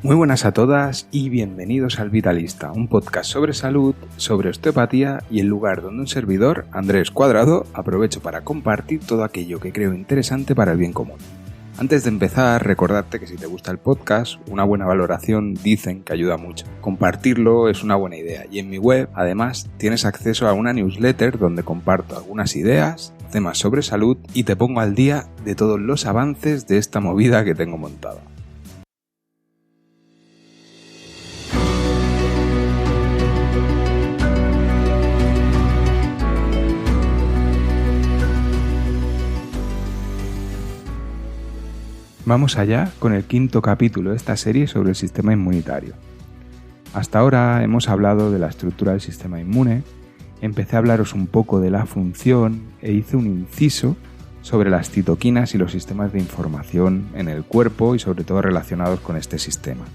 Muy buenas a todas y bienvenidos al Vitalista, un podcast sobre salud, sobre osteopatía y el lugar donde un servidor, Andrés Cuadrado, aprovecho para compartir todo aquello que creo interesante para el bien común. Antes de empezar, recordarte que si te gusta el podcast, una buena valoración dicen que ayuda mucho. Compartirlo es una buena idea y en mi web, además, tienes acceso a una newsletter donde comparto algunas ideas, temas sobre salud y te pongo al día de todos los avances de esta movida que tengo montada. Vamos allá con el quinto capítulo de esta serie sobre el sistema inmunitario. Hasta ahora hemos hablado de la estructura del sistema inmune, empecé a hablaros un poco de la función e hice un inciso sobre las citoquinas y los sistemas de información en el cuerpo y sobre todo relacionados con este sistema.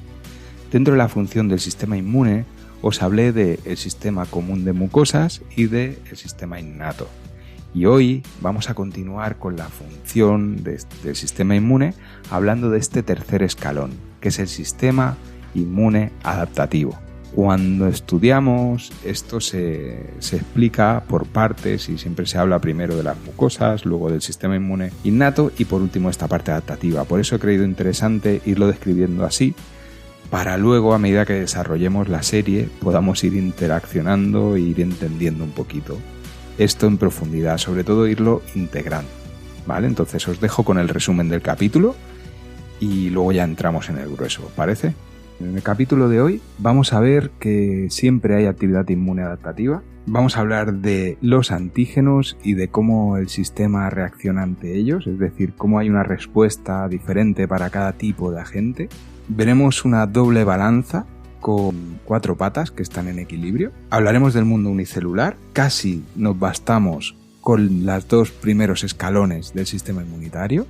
Dentro de la función del sistema inmune os hablé del sistema común de mucosas y del sistema innato. Y hoy vamos a continuar con la función del sistema inmune hablando de este tercer escalón, que es el sistema inmune adaptativo. Cuando estudiamos esto se explica por partes y siempre se habla primero de las mucosas, luego del sistema inmune innato y por último esta parte adaptativa. Por eso he creído interesante irlo describiendo así, para luego a medida que desarrollemos la serie podamos ir interaccionando e ir entendiendo un poquito esto en profundidad, sobre todo irlo integrando, ¿vale? Entonces os dejo con el resumen del capítulo y luego ya entramos en el grueso, ¿os parece? En el capítulo de hoy vamos a ver que siempre hay actividad inmune adaptativa, vamos a hablar de los antígenos y de cómo el sistema reacciona ante ellos, es decir, cómo hay una respuesta diferente para cada tipo de agente. Veremos una doble balanza con 4 patas que están en equilibrio. Hablaremos del mundo unicelular, casi nos bastamos con los 2 primeros escalones del sistema inmunitario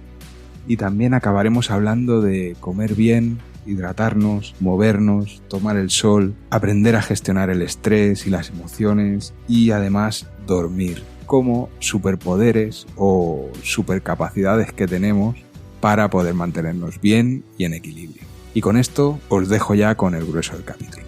y también acabaremos hablando de comer bien, hidratarnos, movernos, tomar el sol, aprender a gestionar el estrés y las emociones y además dormir como superpoderes o supercapacidades que tenemos para poder mantenernos bien y en equilibrio. Y con esto os dejo ya con el grueso del capítulo.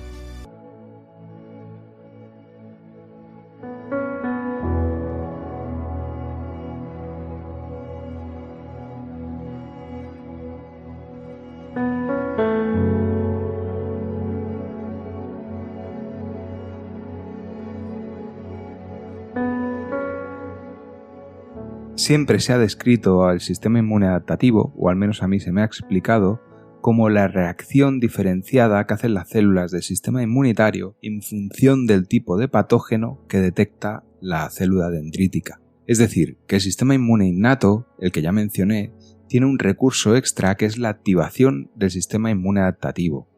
Siempre se ha descrito al sistema inmune adaptativo, o al menos a mí se me ha explicado, como la reacción diferenciada que hacen las células del sistema inmunitario en función del tipo de patógeno que detecta la célula dendrítica. Es decir, que el sistema inmune innato, el que ya mencioné, tiene un recurso extra que es la activación del sistema inmune adaptativo.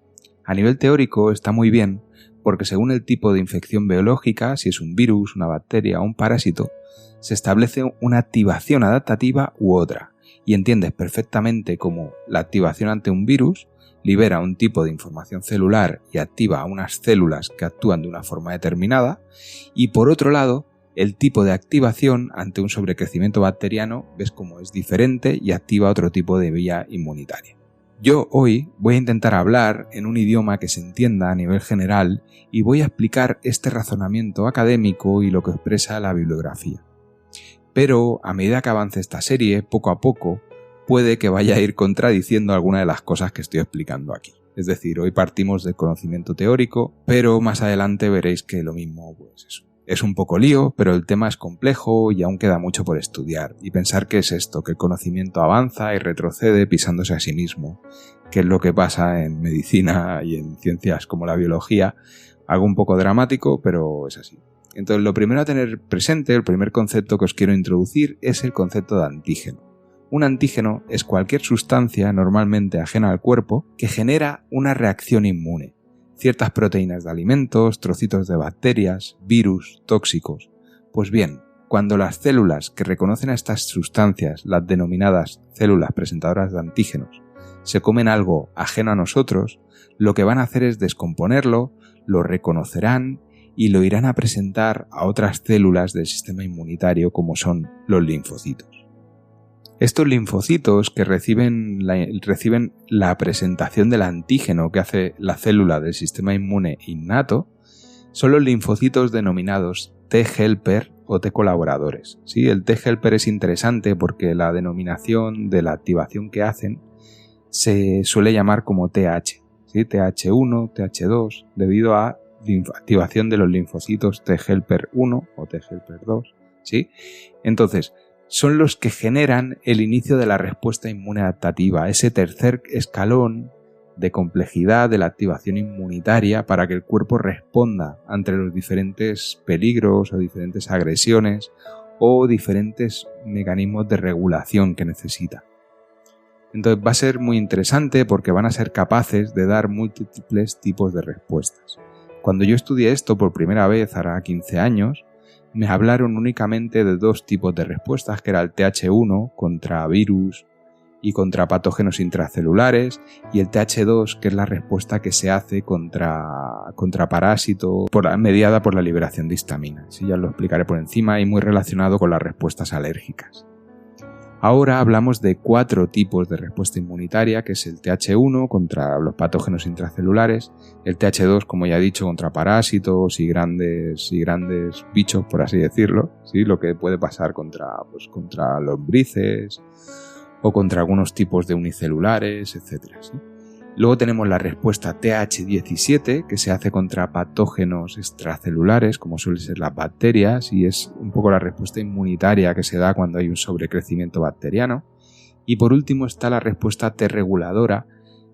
A nivel teórico está muy bien porque según el tipo de infección biológica, si es un virus, una bacteria o un parásito, se establece una activación adaptativa u otra. Y entiendes perfectamente cómo la activación ante un virus libera un tipo de información celular y activa a unas células que actúan de una forma determinada, y por otro lado, el tipo de activación ante un sobrecrecimiento bacteriano ves cómo es diferente y activa otro tipo de vía inmunitaria. Yo hoy voy a intentar hablar en un idioma que se entienda a nivel general y voy a explicar este razonamiento académico y lo que expresa la bibliografía. Pero a medida que avance esta serie, poco a poco, puede que vaya a ir contradiciendo alguna de las cosas que estoy explicando aquí. Es decir, hoy partimos del conocimiento teórico, pero más adelante veréis que lo mismo, pues eso. Es un poco lío, pero el tema es complejo y aún queda mucho por estudiar. Y pensar que es esto, que el conocimiento avanza y retrocede pisándose a sí mismo, que es lo que pasa en medicina y en ciencias como la biología. Algo un poco dramático, pero es así. Entonces, lo primero a tener presente, el primer concepto que os quiero introducir es el concepto de antígeno. Un antígeno es cualquier sustancia normalmente ajena al cuerpo que genera una reacción inmune. Ciertas proteínas de alimentos, trocitos de bacterias, virus, tóxicos. Pues bien, cuando las células que reconocen a estas sustancias, las denominadas células presentadoras de antígenos, se comen algo ajeno a nosotros, lo que van a hacer es descomponerlo, lo reconocerán y lo irán a presentar a otras células del sistema inmunitario como son los linfocitos. Estos linfocitos que reciben la presentación del antígeno que hace la célula del sistema inmune innato son los linfocitos denominados T-helper o T-colaboradores. ¿Sí? El T-helper es interesante porque la denominación de la activación que hacen se suele llamar como TH, ¿sí? TH1, TH2, debido a activación de los linfocitos T-helper 1 o T-helper 2. ¿Sí? Entonces, son los que generan el inicio de la respuesta inmune adaptativa, ese tercer escalón de complejidad de la activación inmunitaria para que el cuerpo responda ante los diferentes peligros o diferentes agresiones o diferentes mecanismos de regulación que necesita. Entonces va a ser muy interesante porque van a ser capaces de dar múltiples tipos de respuestas. Cuando yo estudié esto por primera vez, hará 15 años, me hablaron únicamente de dos tipos de respuestas, que era el TH1 contra virus y contra patógenos intracelulares, y el TH2, que es la respuesta que se hace contra parásitos mediada por la liberación de histamina. Sí, ya lo explicaré por encima y muy relacionado con las respuestas alérgicas. Ahora hablamos de 4 tipos de respuesta inmunitaria, que es el TH1 contra los patógenos intracelulares, el TH2, como ya he dicho, contra parásitos y grandes bichos, por así decirlo, ¿sí? Lo que puede pasar contra lombrices o contra algunos tipos de unicelulares, etc. ¿sí? Luego tenemos la respuesta TH17, que se hace contra patógenos extracelulares, como suelen ser las bacterias, y es un poco la respuesta inmunitaria que se da cuando hay un sobrecrecimiento bacteriano. Y por último está la respuesta T reguladora,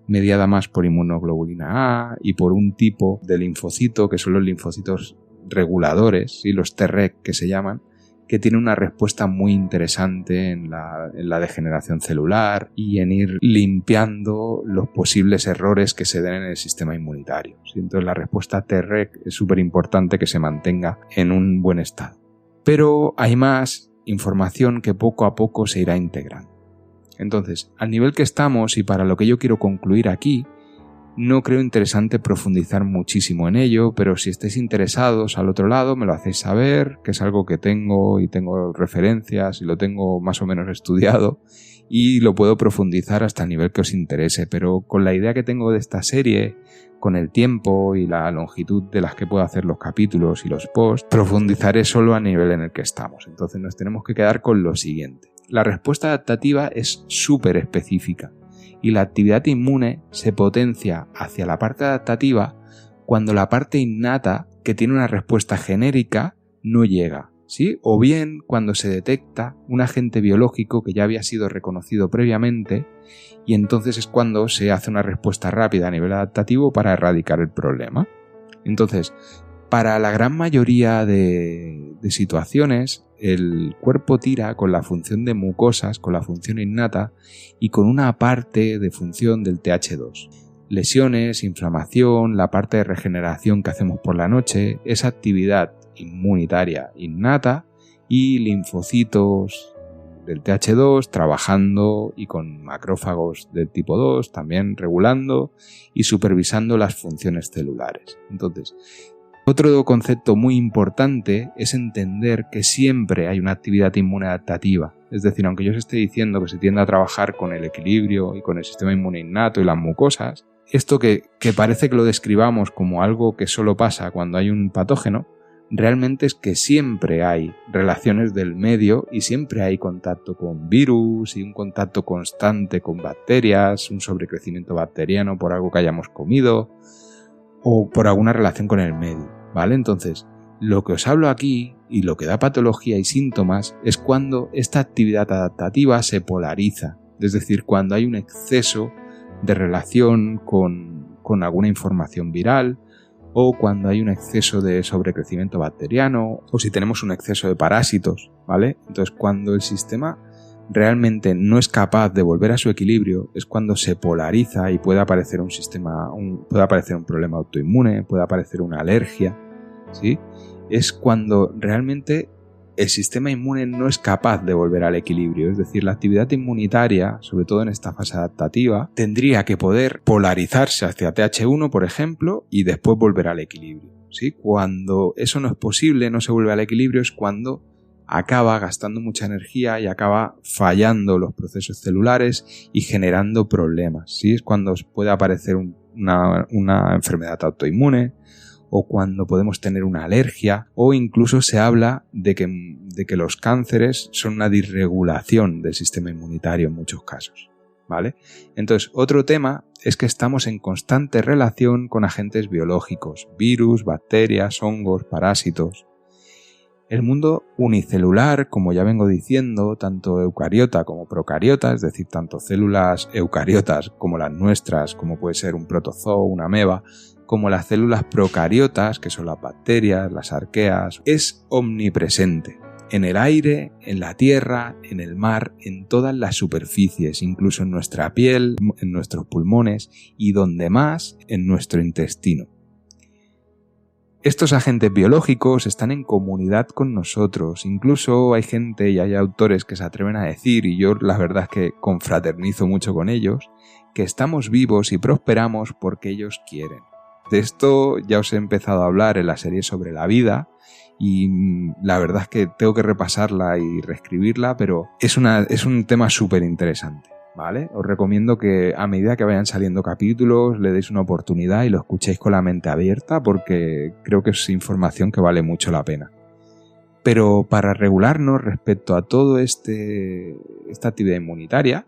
mediada más por inmunoglobulina A y por un tipo de linfocito, que son los linfocitos reguladores, ¿sí? Los Treg que se llaman, que tiene una respuesta muy interesante en la degeneración celular y en ir limpiando los posibles errores que se den en el sistema inmunitario. Entonces la respuesta Treg es súper importante que se mantenga en un buen estado. Pero hay más información que poco a poco se irá integrando. Entonces, al nivel que estamos y para lo que yo quiero concluir aquí, no creo interesante profundizar muchísimo en ello, pero si estáis interesados al otro lado me lo hacéis saber, que es algo que tengo y tengo referencias y lo tengo más o menos estudiado y lo puedo profundizar hasta el nivel que os interese, pero con la idea que tengo de esta serie, con el tiempo y la longitud de las que puedo hacer los capítulos y los posts, profundizaré solo a nivel en el que estamos. Entonces nos tenemos que quedar con lo siguiente. La respuesta adaptativa es súper específica. Y la actividad inmune se potencia hacia la parte adaptativa cuando la parte innata, que tiene una respuesta genérica, no llega, ¿sí? O bien cuando se detecta un agente biológico que ya había sido reconocido previamente y entonces es cuando se hace una respuesta rápida a nivel adaptativo para erradicar el problema. Entonces, para la gran mayoría de situaciones, el cuerpo tira con la función de mucosas, con la función innata y con una parte de función del TH2. Lesiones, inflamación, la parte de regeneración que hacemos por la noche, esa actividad inmunitaria innata y linfocitos del TH2 trabajando y con macrófagos del tipo 2 también regulando y supervisando las funciones celulares. Entonces, otro concepto muy importante es entender que siempre hay una actividad inmune adaptativa. Es decir, aunque yo os esté diciendo que se tiende a trabajar con el equilibrio y con el sistema inmune innato y las mucosas, esto que parece que lo describamos como algo que solo pasa cuando hay un patógeno, realmente es que siempre hay relaciones del medio y siempre hay contacto con virus y un contacto constante con bacterias, un sobrecrecimiento bacteriano por algo que hayamos comido o por alguna relación con el medio, ¿vale? Entonces, lo que os hablo aquí y lo que da patología y síntomas es cuando esta actividad adaptativa se polariza, es decir, cuando hay un exceso de relación con alguna información viral o cuando hay un exceso de sobrecrecimiento bacteriano o si tenemos un exceso de parásitos, ¿vale? Entonces, cuando el sistema realmente no es capaz de volver a su equilibrio es cuando se polariza y puede aparecer puede aparecer un problema autoinmune, puede aparecer una alergia, ¿sí? Es cuando realmente el sistema inmune no es capaz de volver al equilibrio, es decir, la actividad inmunitaria, sobre todo en esta fase adaptativa, tendría que poder polarizarse hacia TH1, por ejemplo, y después volver al equilibrio, ¿sí? Cuando eso no es posible, no se vuelve al equilibrio, es cuando acaba gastando mucha energía y acaba fallando los procesos celulares y generando problemas, ¿sí? Es cuando puede aparecer una enfermedad autoinmune, o cuando podemos tener una alergia, o incluso se habla de que los cánceres son una disregulación del sistema inmunitario en muchos casos, ¿vale? Entonces, otro tema es que estamos en constante relación con agentes biológicos, virus, bacterias, hongos, parásitos. El mundo unicelular, como ya vengo diciendo, tanto eucariota como procariota, es decir, tanto células eucariotas como las nuestras, como puede ser un protozoo, una ameba, como las células procariotas, que son las bacterias, las arqueas, es omnipresente. En el aire, en la tierra, en el mar, en todas las superficies, incluso en nuestra piel, en nuestros pulmones y donde más, en nuestro intestino. Estos agentes biológicos están en comunidad con nosotros, incluso hay gente y hay autores que se atreven a decir, y yo la verdad es que confraternizo mucho con ellos, que estamos vivos y prosperamos porque ellos quieren. De esto ya os he empezado a hablar en la serie sobre la vida y la verdad es que tengo que repasarla y reescribirla, pero es un tema súper interesante, ¿vale? Os recomiendo que a medida que vayan saliendo capítulos le deis una oportunidad y lo escuchéis con la mente abierta porque creo que es información que vale mucho la pena. Pero para regularnos respecto a todo esta actividad inmunitaria,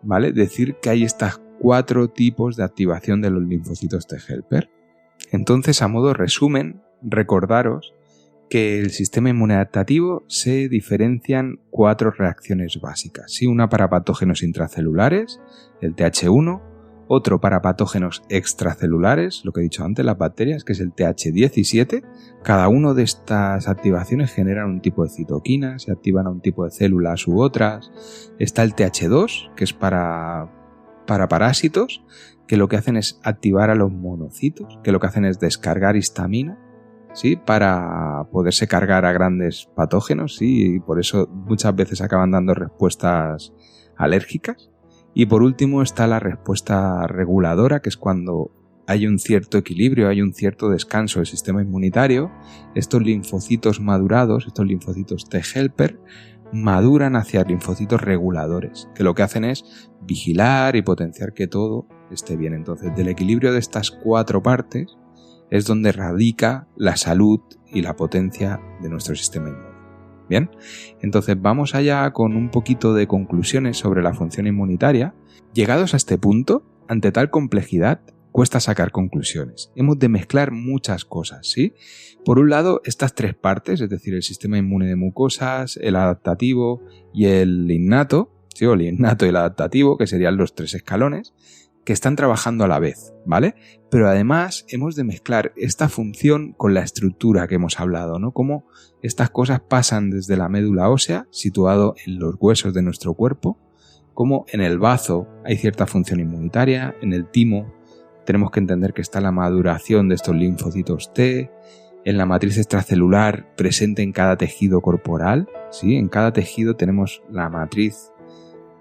¿vale? Decir que hay estas 4 tipos de activación de los linfocitos T helper. Entonces, a modo resumen, recordaros que el sistema inmunológico se diferencian 4 reacciones básicas, ¿sí? Una para patógenos intracelulares, el TH1, otro para patógenos extracelulares, lo que he dicho antes, las bacterias, que es el TH17. Cada una de estas activaciones generan un tipo de citoquina, se activan a un tipo de células u otras. Está el TH2, que es para parásitos, que lo que hacen es activar a los monocitos, que lo que hacen es descargar histamina, ¿sí? Para poderse cargar a grandes patógenos, ¿sí? Y por eso muchas veces acaban dando respuestas alérgicas. Y por último está la respuesta reguladora, que es cuando hay un cierto equilibrio, hay un cierto descanso del sistema inmunitario. Estos linfocitos madurados, estos linfocitos T helper, maduran hacia linfocitos reguladores, que lo que hacen es vigilar y potenciar que todo esté bien. Entonces, del equilibrio de estas 4 partes es donde radica la salud y la potencia de nuestro sistema inmune. Bien, entonces vamos allá con un poquito de conclusiones sobre la función inmunitaria. Llegados a este punto, ante tal complejidad, cuesta sacar conclusiones. Hemos de mezclar muchas cosas, ¿sí? Por un lado, estas 3 partes, es decir, el sistema inmune de mucosas, el adaptativo y el innato, ¿sí? O el innato y el adaptativo, que serían los 3 escalones, que están trabajando a la vez, ¿vale? Pero además hemos de mezclar esta función con la estructura que hemos hablado, ¿no? Cómo estas cosas pasan desde la médula ósea, situado en los huesos de nuestro cuerpo, como en el bazo hay cierta función inmunitaria, en el timo tenemos que entender que está la maduración de estos linfocitos T, en la matriz extracelular presente en cada tejido corporal, ¿sí? En cada tejido tenemos la matriz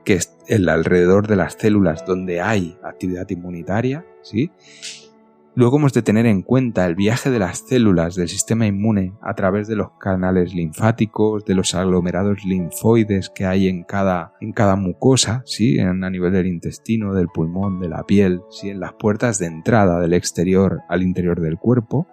que es el alrededor de las células donde hay actividad inmunitaria, ¿sí? Luego hemos de tener en cuenta el viaje de las células del sistema inmune a través de los canales linfáticos, de los aglomerados linfoides que hay en cada mucosa, ¿sí? A nivel del intestino, del pulmón, de la piel, ¿sí? En las puertas de entrada del exterior al interior del cuerpo.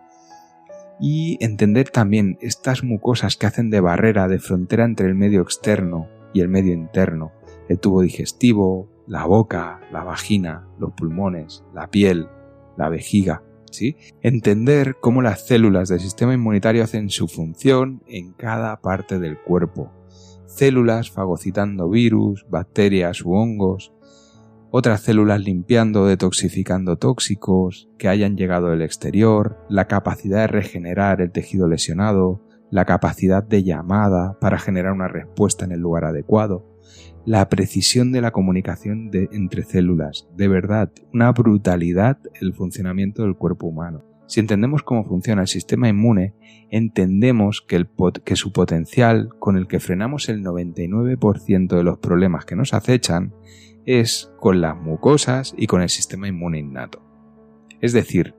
Y entender también estas mucosas que hacen de barrera, de frontera entre el medio externo y el medio interno. El tubo digestivo, la boca, la vagina, los pulmones, la piel, la vejiga, ¿sí? Entender cómo las células del sistema inmunitario hacen su función en cada parte del cuerpo. Células fagocitando virus, bacterias u hongos, otras células limpiando o detoxificando tóxicos que hayan llegado del exterior, la capacidad de regenerar el tejido lesionado, la capacidad de llamada para generar una respuesta en el lugar adecuado, la precisión de la comunicación entre células. De verdad, una brutalidad el funcionamiento del cuerpo humano. Si entendemos cómo funciona el sistema inmune, entendemos que su potencial, con el que frenamos el 99% de los problemas que nos acechan, es con las mucosas y con el sistema inmune innato. Es decir,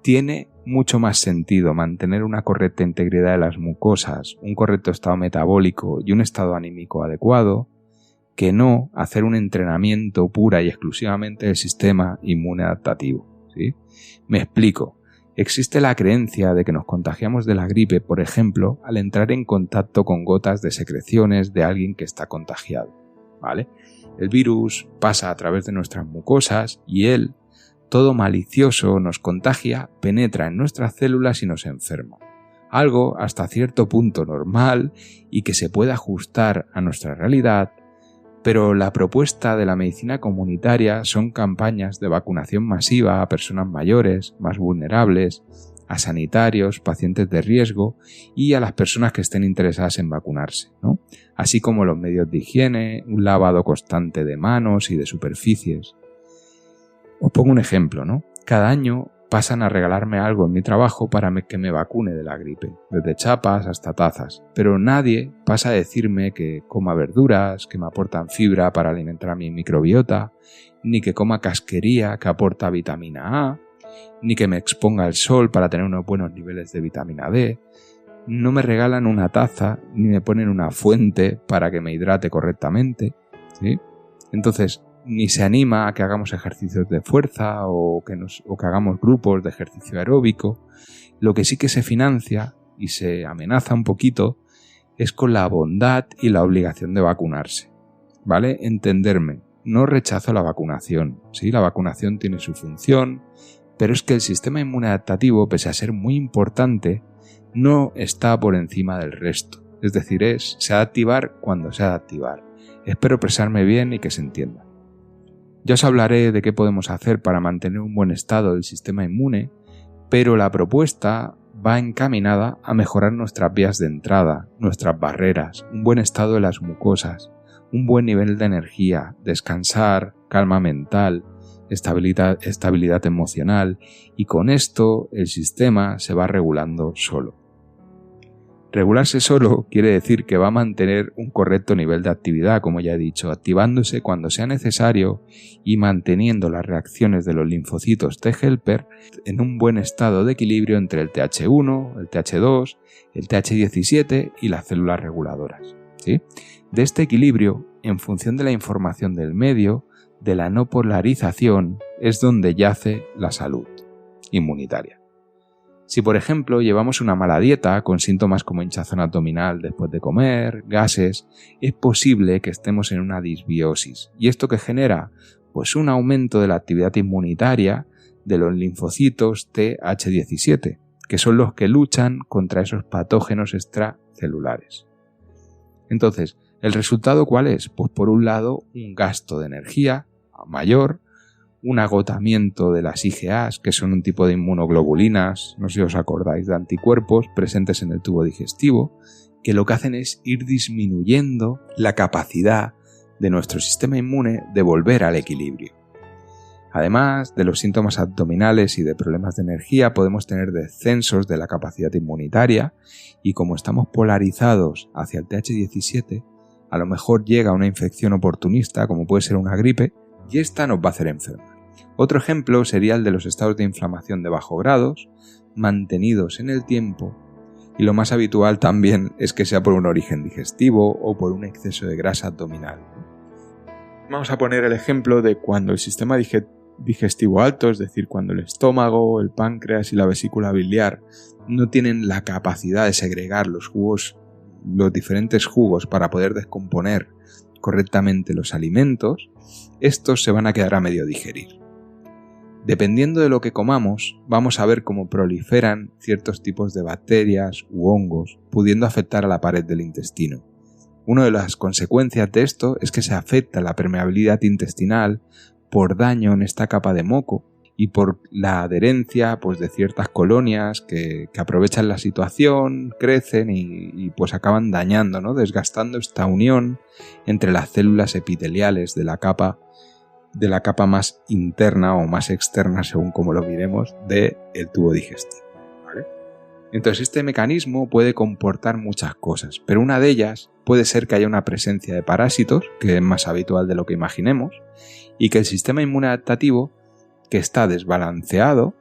tiene mucho más sentido mantener una correcta integridad de las mucosas, un correcto estado metabólico y un estado anímico adecuado, que no hacer un entrenamiento pura y exclusivamente del sistema inmune adaptativo, ¿sí? Me explico. Existe la creencia de que nos contagiamos de la gripe, por ejemplo, al entrar en contacto con gotas de secreciones de alguien que está contagiado, ¿vale? El virus pasa a través de nuestras mucosas y él, todo malicioso, nos contagia, penetra en nuestras células y nos enferma. Algo hasta cierto punto normal y que se puede ajustar a nuestra realidad, pero la propuesta de la medicina comunitaria son campañas de vacunación masiva a personas mayores, más vulnerables, a sanitarios, pacientes de riesgo y a las personas que estén interesadas en vacunarse, ¿no? Así como los medios de higiene, un lavado constante de manos y de superficies. Os pongo un ejemplo, ¿no? Cada año pasan a regalarme algo en mi trabajo para que me vacune de la gripe, desde chapas hasta tazas, pero nadie pasa a decirme que coma verduras, que me aportan fibra para alimentar a mi microbiota, ni que coma casquería que aporta vitamina A, ni que me exponga al sol para tener unos buenos niveles de vitamina D. No me regalan una taza ni me ponen una fuente para que me hidrate correctamente, ¿sí? Entonces, ni se anima a que hagamos ejercicios de fuerza o que hagamos grupos de ejercicio aeróbico. Lo que sí que se financia y se amenaza un poquito es con la bondad y la obligación de vacunarse, ¿vale? Entenderme, no rechazo la vacunación, ¿sí? La vacunación tiene su función, pero es que el sistema inmune adaptativo, pese a ser muy importante, no está por encima del resto. Es decir, se ha de activar cuando se ha de activar. Espero expresarme bien y que se entienda. Ya os hablaré de qué podemos hacer para mantener un buen estado del sistema inmune, pero la propuesta va encaminada a mejorar nuestras vías de entrada, nuestras barreras, un buen estado de las mucosas, un buen nivel de energía, descansar, calma mental, estabilidad emocional, y con esto el sistema se va regulando solo. Regularse solo quiere decir que va a mantener un correcto nivel de actividad, como ya he dicho, activándose cuando sea necesario y manteniendo las reacciones de los linfocitos T-helper en un buen estado de equilibrio entre el TH1, el TH2, el TH17 y las células reguladoras, ¿sí? De este equilibrio, en función de la información del medio, de la no polarización, es donde yace la salud inmunitaria. Si, por ejemplo, llevamos una mala dieta con síntomas como hinchazón abdominal después de comer, gases, es posible que estemos en una disbiosis. ¿Y esto qué genera? Pues un aumento de la actividad inmunitaria de los linfocitos TH17, que son los que luchan contra esos patógenos extracelulares. Entonces, ¿el resultado cuál es? Pues por un lado, un gasto de energía mayor, un agotamiento de las IgAs, que son un tipo de inmunoglobulinas, no sé si os acordáis, de anticuerpos presentes en el tubo digestivo, que lo que hacen es ir disminuyendo la capacidad de nuestro sistema inmune de volver al equilibrio. Además de los síntomas abdominales y de problemas de energía, podemos tener descensos de la capacidad inmunitaria y como estamos polarizados hacia el TH17, a lo mejor llega una infección oportunista, como puede ser una gripe, y esta nos va a hacer enfermar. Otro ejemplo sería el de los estados de inflamación de bajo grados, mantenidos en el tiempo, y lo más habitual también es que sea por un origen digestivo o por un exceso de grasa abdominal. Vamos a poner el ejemplo de cuando el sistema digestivo alto, es decir, cuando el estómago, el páncreas y la vesícula biliar no tienen la capacidad de segregar los diferentes jugos para poder descomponer correctamente los alimentos, estos se van a quedar a medio digerir. Dependiendo de lo que comamos, vamos a ver cómo proliferan ciertos tipos de bacterias u hongos, pudiendo afectar a la pared del intestino. Una de las consecuencias de esto es que se afecta la permeabilidad intestinal por daño en esta capa de moco y por la adherencia pues, de ciertas colonias que aprovechan la situación, crecen y pues acaban dañando, ¿no? Desgastando esta unión entre las células epiteliales de la capa más interna o más externa, según como lo miremos, del tubo digestivo, ¿vale? Entonces este mecanismo puede comportar muchas cosas, pero una de ellas puede ser que haya una presencia de parásitos, que es más habitual de lo que imaginemos, y que el sistema inmune adaptativo, que está desbalanceado,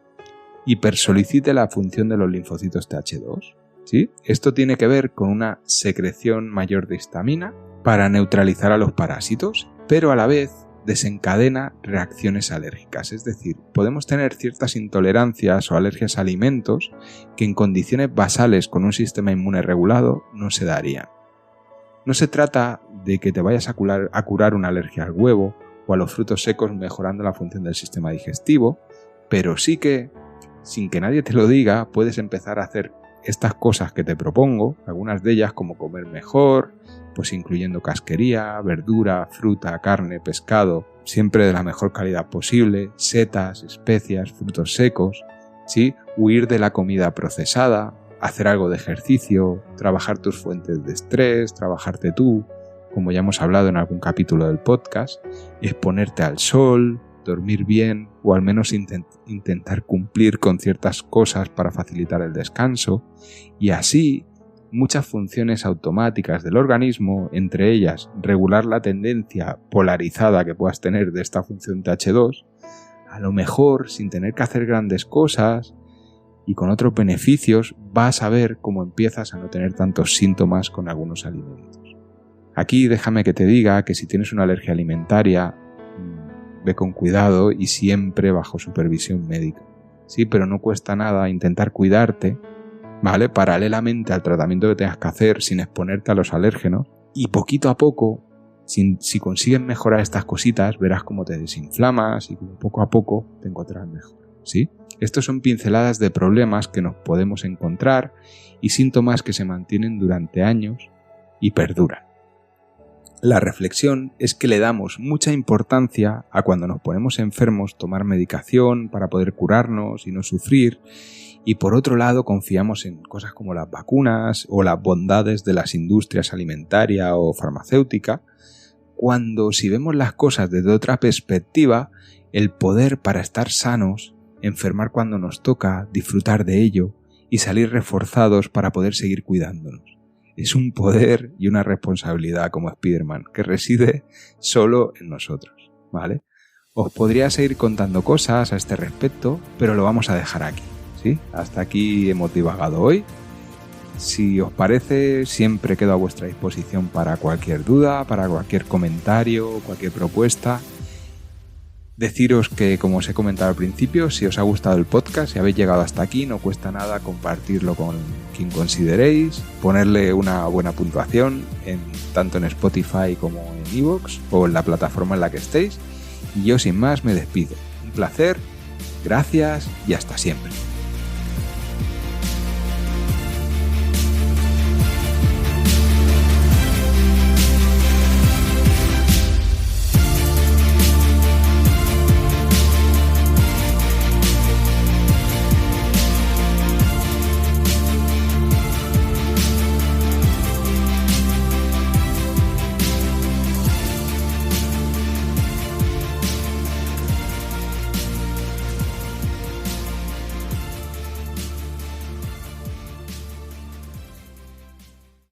hipersolicite la función de los linfocitos Th2. ¿Sí? Esto tiene que ver con una secreción mayor de histamina para neutralizar a los parásitos, pero a la vez desencadena reacciones alérgicas. Es decir, podemos tener ciertas intolerancias o alergias a alimentos que en condiciones basales con un sistema inmune regulado no se darían. No se trata de que te vayas a curar una alergia al huevo o a los frutos secos mejorando la función del sistema digestivo, pero sí que, sin que nadie te lo diga, puedes empezar a hacer estas cosas que te propongo, algunas de ellas como comer mejor, pues incluyendo casquería, verdura, fruta, carne, pescado, siempre de la mejor calidad posible, setas, especias, frutos secos, ¿sí? Huir de la comida procesada, hacer algo de ejercicio, trabajar tus fuentes de estrés, trabajarte tú, como ya hemos hablado en algún capítulo del podcast, exponerte al sol, dormir bien o al menos intentar cumplir con ciertas cosas para facilitar el descanso, y así muchas funciones automáticas del organismo, entre ellas regular la tendencia polarizada que puedas tener de esta función Th2, a lo mejor sin tener que hacer grandes cosas y con otros beneficios vas a ver cómo empiezas a no tener tantos síntomas con algunos alimentos. Aquí déjame que te diga que si tienes una alergia alimentaria, ve con cuidado y siempre bajo supervisión médica. Sí, pero no cuesta nada intentar cuidarte, ¿vale? Paralelamente al tratamiento que tengas que hacer sin exponerte a los alérgenos, y poquito a poco, si consigues mejorar estas cositas, verás cómo te desinflamas y cómo poco a poco te encontrarás mejor, ¿sí? Estos son pinceladas de problemas que nos podemos encontrar y síntomas que se mantienen durante años y perduran. La reflexión es que le damos mucha importancia a cuando nos ponemos enfermos tomar medicación para poder curarnos y no sufrir, y por otro lado confiamos en cosas como las vacunas o las bondades de las industrias alimentaria o farmacéutica, cuando si vemos las cosas desde otra perspectiva, el poder para estar sanos, enfermar cuando nos toca, disfrutar de ello y salir reforzados para poder seguir cuidándonos. Es un poder y una responsabilidad como Spider-Man que reside solo en nosotros, ¿vale? Os podría seguir contando cosas a este respecto, pero lo vamos a dejar aquí, ¿sí? Hasta aquí hemos divagado hoy. Si os parece, siempre quedo a vuestra disposición para cualquier duda, para cualquier comentario, cualquier propuesta. Deciros que, como os he comentado al principio, si os ha gustado el podcast, si habéis llegado hasta aquí, no cuesta nada compartirlo con quien consideréis, ponerle una buena puntuación tanto en Spotify como en iVoox o en la plataforma en la que estéis. Y yo sin más me despido. Un placer, gracias y hasta siempre.